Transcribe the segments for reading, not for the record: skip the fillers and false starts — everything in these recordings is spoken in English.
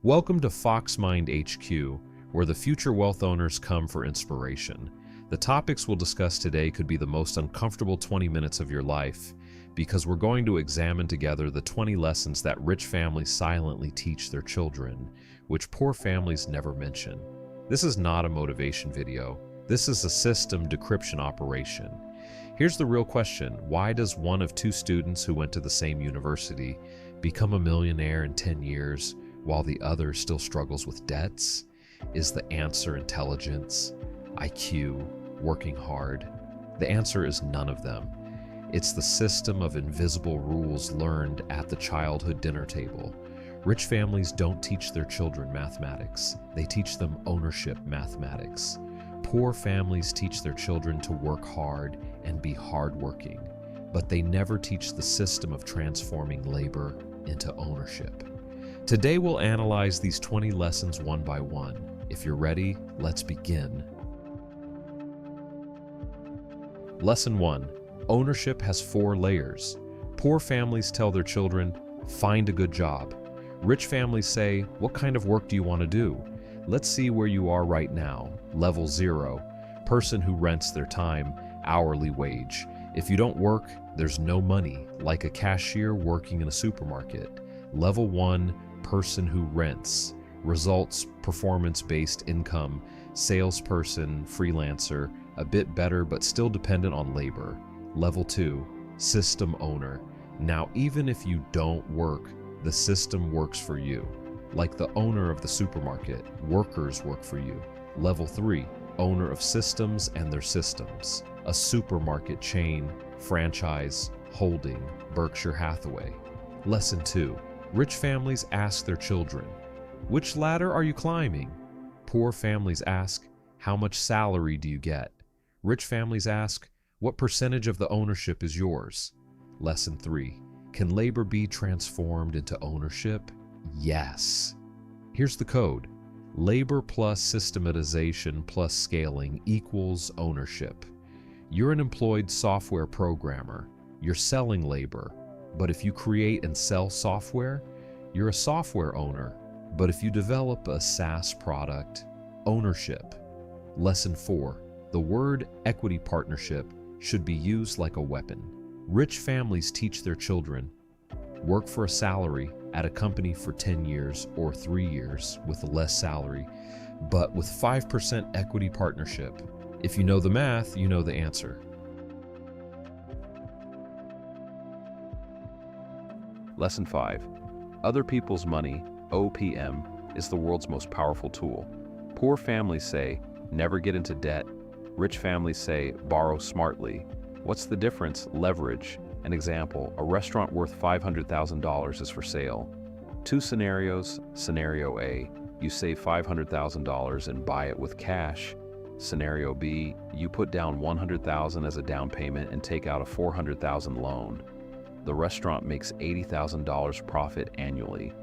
Welcome to FoxMind HQ, where the future wealth owners come for inspiration. The topics we'll discuss today could be the most uncomfortable 20 minutes of your life, because we're going to examine together the 20 lessons that rich families silently teach their children, which poor families never mention. This is not a motivation video. This is a system decryption operation. Here's the real question: why does one of two students who went to the same university become a millionaire in 10 years while the other still struggles with debts? Is the answer intelligence, IQ, working hard? The answer is none of them. It's the system of invisible rules learned at the childhood dinner table. Rich families don't teach their children mathematics. They teach them ownership mathematics. Poor families teach their children to work hard and be hardworking, but they never teach the system of transforming labor into ownership. Today we'll analyze these 20 lessons one by one. If you're ready, let's begin. Lesson 1. Ownership has 4 layers. Poor families tell their children, find a good job. Rich families say, what kind of work do you want to do? Let's see where you are right now. Level 0, person who rents their time, hourly wage. If you don't work, there's no money, like a cashier working in a supermarket. Level 1, person who rents. Results, performance-based income, salesperson, freelancer, a bit better but still dependent on labor. Level 2, system owner. Now, even if you don't work, the system works for you. Like the owner of the supermarket, workers work for you. Level 3, owner of systems and their systems. A supermarket chain, franchise, holding, Berkshire Hathaway. Lesson 2, rich families ask their children, which ladder are you climbing? Poor families ask, how much salary do you get? Rich families ask, what percentage of the ownership is yours? Lesson 3, can labor be transformed into ownership? Yes. Here's the code. Labor plus systematization plus scaling equals ownership. You're an employed software programmer. You're selling labor. But if you create and sell software, you're a software owner. But if you develop a SaaS product, ownership. Lesson 4. The word equity partnership should be used like a weapon. Rich families teach their children, work for a salary at a company for 10 years or 3 years with less salary, but with 5% equity partnership. If you know the math, you know the answer. Lesson 5. Other people's money, OPM, is the world's most powerful tool. Poor families say, never get into debt. Rich families say, borrow smartly. What's the difference? Leverage. An example, a restaurant worth $500,000 is for sale. 2 scenarios. Scenario A, you save $500,000 and buy it with cash. Scenario B, you put down $100,000 as a down payment and take out a $400,000 loan. The restaurant makes $80,000 profit annually.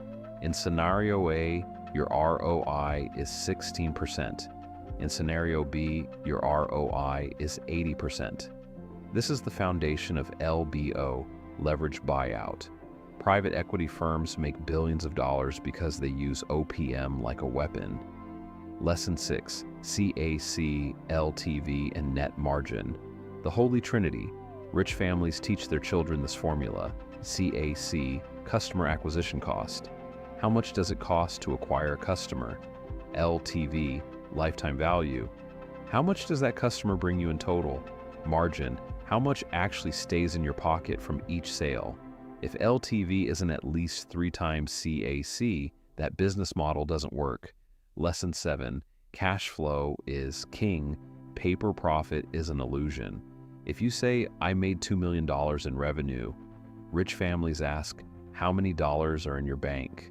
In scenario A, your ROI is 16%. In scenario B, your ROI is 80%. This is the foundation of LBO, leverage buyout. Private equity firms make billions of dollars because they use OPM like a weapon. Lesson 6, CAC, LTV, and net margin. The Holy Trinity. Rich families teach their children this formula. CAC, customer acquisition cost. How much does it cost to acquire a customer? LTV, lifetime value. How much does that customer bring you in total? Margin, how much actually stays in your pocket from each sale? If LTV isn't at least 3 times CAC, that business model doesn't work. Lesson 7, cash flow is king, paper profit is an illusion. If you say, I made $2 million in revenue, rich families ask, how many dollars are in your bank?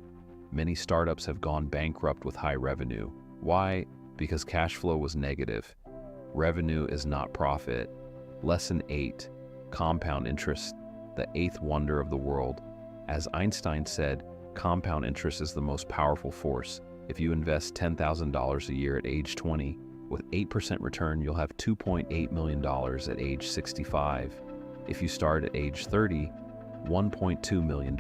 Many startups have gone bankrupt with high revenue. Why? Because cash flow was negative. Revenue is not profit. Lesson 8, compound interest, the 8th wonder of the world. As Einstein said, compound interest is the most powerful force. If you invest $10,000 a year at age 20, with 8% return, you'll have $2.8 million at age 65. If you start at age 30, $1.2 million.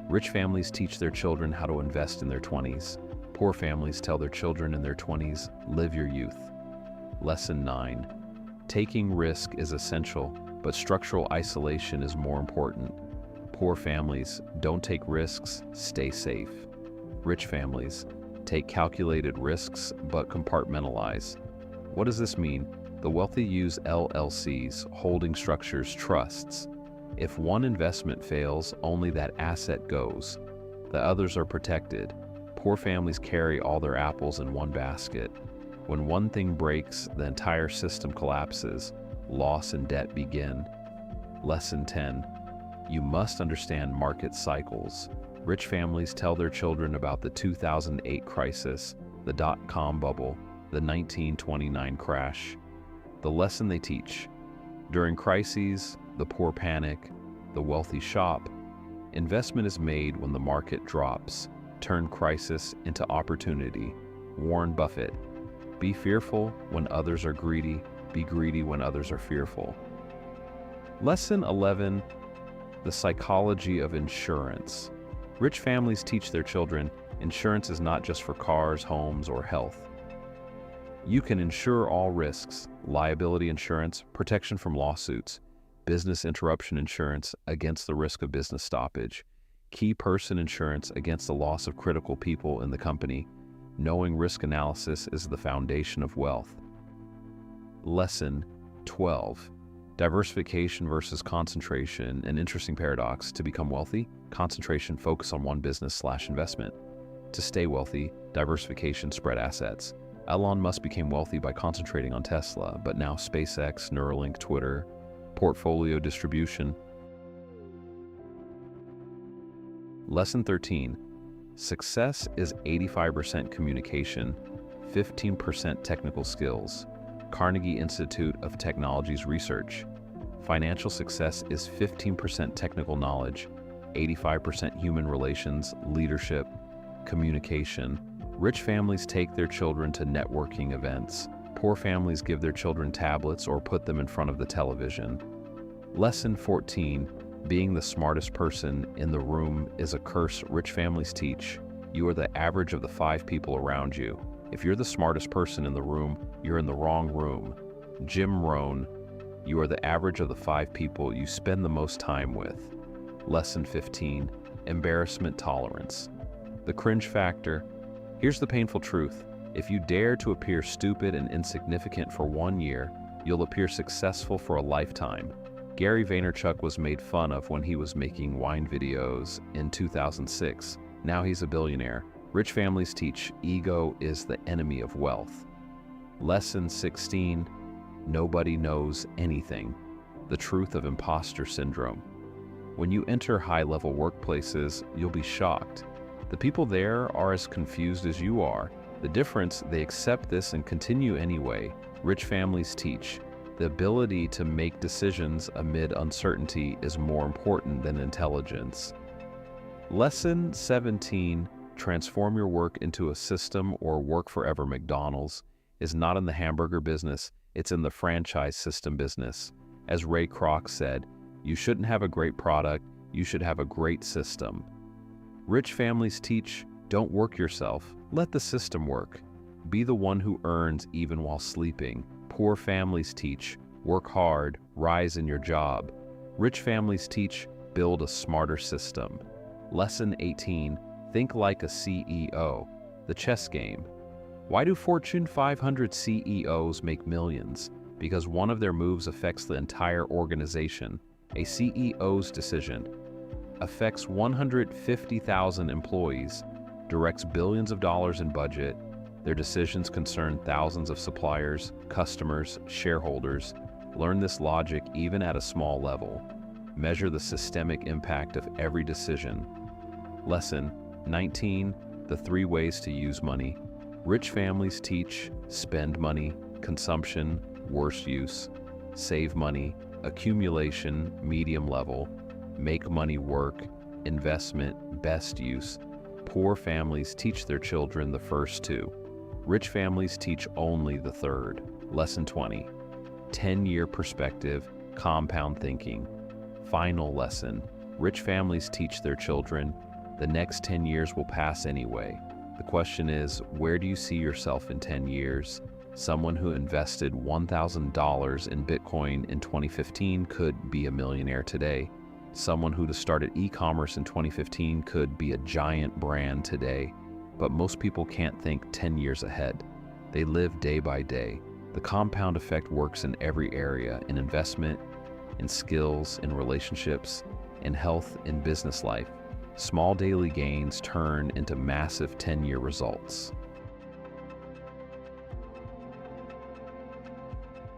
Rich families teach their children how to invest in their 20s. Poor families tell their children in their 20s, live your youth. Lesson 9. Taking risk is essential, but structural isolation is more important. Poor families, don't take risks, stay safe. Rich families, take calculated risks, but compartmentalize. What does this mean? The wealthy use LLCs, holding structures, trusts. If one investment fails, only that asset goes. The others are protected. Poor families carry all their apples in one basket. When one thing breaks, the entire system collapses. Loss and debt begin. Lesson 10. You must understand market cycles. Rich families tell their children about the 2008 crisis, the dot-com bubble, the 1929 crash. The lesson they teach. During crises, the poor panic, the wealthy shop. Investment is made when the market drops. Turn crisis into opportunity. Warren Buffett. Be fearful when others are greedy. Be greedy when others are fearful. Lesson 11. The psychology of insurance. Rich families teach their children insurance is not just for cars, homes, or health. You can insure all risks: liability insurance, protection from lawsuits, business interruption insurance against the risk of business stoppage, key person insurance against the loss of critical people in the company. Knowing risk analysis is the foundation of wealth. Lesson 12. Diversification versus concentration, an interesting paradox. To become wealthy, concentration, focus on one business/investment. To stay wealthy, diversification, spread assets. Elon Musk became wealthy by concentrating on Tesla, but now SpaceX, Neuralink, Twitter, portfolio distribution. Lesson 13. Success is 85% communication, 15% technical skills. Carnegie Institute of Technology's research. Financial success is 15% technical knowledge, 85% human relations, leadership, communication. Rich families take their children to networking events. Poor families give their children tablets or put them in front of the television. Lesson 14. Being the smartest person in the room is a curse rich families teach. You are the average of the 5 people around you. If you're the smartest person in the room, you're in the wrong room. Jim Rohn. You are the average of the 5 people you spend the most time with. Lesson 15. Embarrassment tolerance. The cringe factor. Here's the painful truth. If you dare to appear stupid and insignificant for 1 year, you'll appear successful for a lifetime. Gary Vaynerchuk was made fun of when he was making wine videos in 2006. Now he's a billionaire. Rich families teach ego is the enemy of wealth. Lesson 16. Nobody knows anything. The truth of imposter syndrome. When you enter high-level workplaces, you'll be shocked. The people there are as confused as you are. The difference, they accept this and continue anyway. Rich families teach. The ability to make decisions amid uncertainty is more important than intelligence. Lesson 17. Transform your work into a system or work forever. McDonald's is not in the hamburger business, it's in the franchise system business. As Ray Kroc said, you shouldn't have a great product, you should have a great system. Rich families teach, don't work yourself, let the system work. Be the one who earns even while sleeping. Poor families teach, work hard, rise in your job. Rich families teach, build a smarter system. Lesson 18. Think like a CEO. The chess game. Why do Fortune 500 CEOs make millions? Because one of their moves affects the entire organization. A CEO's decision affects 150,000 employees, directs billions of dollars in budget. Their decisions concern thousands of suppliers, customers, shareholders. Learn this logic even at a small level. Measure the systemic impact of every decision. Lesson 19. The 3 ways to use money. Rich families teach, spend money, consumption, worse use, save money, accumulation, medium level, make money work, investment, best use. Poor families teach their children the first 2. Rich families teach only the 3rd. Lesson 20. 10-year perspective, compound thinking. Final lesson. Rich families teach their children, The next 10 years will pass anyway. The question is, where do you see yourself in 10 years? Someone who invested $1,000 in Bitcoin in 2015 could be a millionaire today. Someone who started e-commerce in 2015 could be a giant brand today. But most people can't think 10 years ahead. They live day by day. The compound effect works in every area, in investment, in skills, in relationships, in health, in business life. Small daily gains turn into massive 10-year results.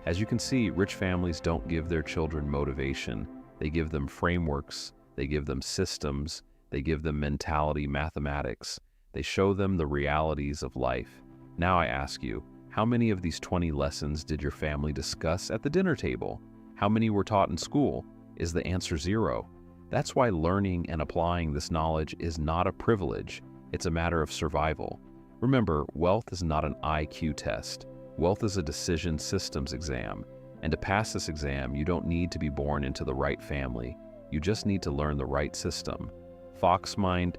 As you can see, rich families don't give their children motivation. They give them frameworks, they give them systems, they give them mentality, mathematics. They show them the realities of life. Now I ask you, how many of these 20 lessons did your family discuss at the dinner table? How many were taught in school? Is the answer 0? That's why learning and applying this knowledge is not a privilege, it's a matter of survival. Remember, wealth is not an IQ test. Wealth is a decision systems exam. And to pass this exam, you don't need to be born into the right family. You just need to learn the right system. Foxmind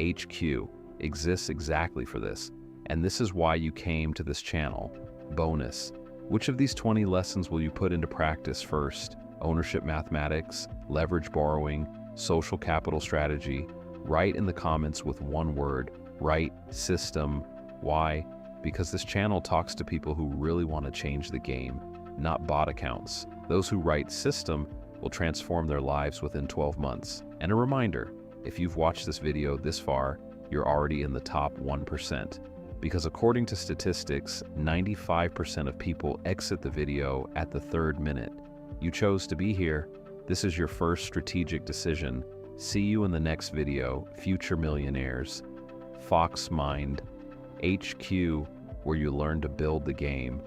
HQ exists exactly for this. And this is why you came to this channel. Bonus. Which of these 20 lessons will you put into practice first? Ownership mathematics, leverage borrowing, social capital strategy? Write in the comments with one word. Write system. Why? Because this channel talks to people who really want to change the game, not bot accounts. Those who write system will transform their lives within 12 months. And a reminder, if you've watched this video this far, you're already in the top 1%. Because according to statistics, 95% of people exit the video at the 3rd minute. You chose to be here. This is your first strategic decision. See you in the next video, Future Millionaires. Foxmind HQ, where you learn to build the game.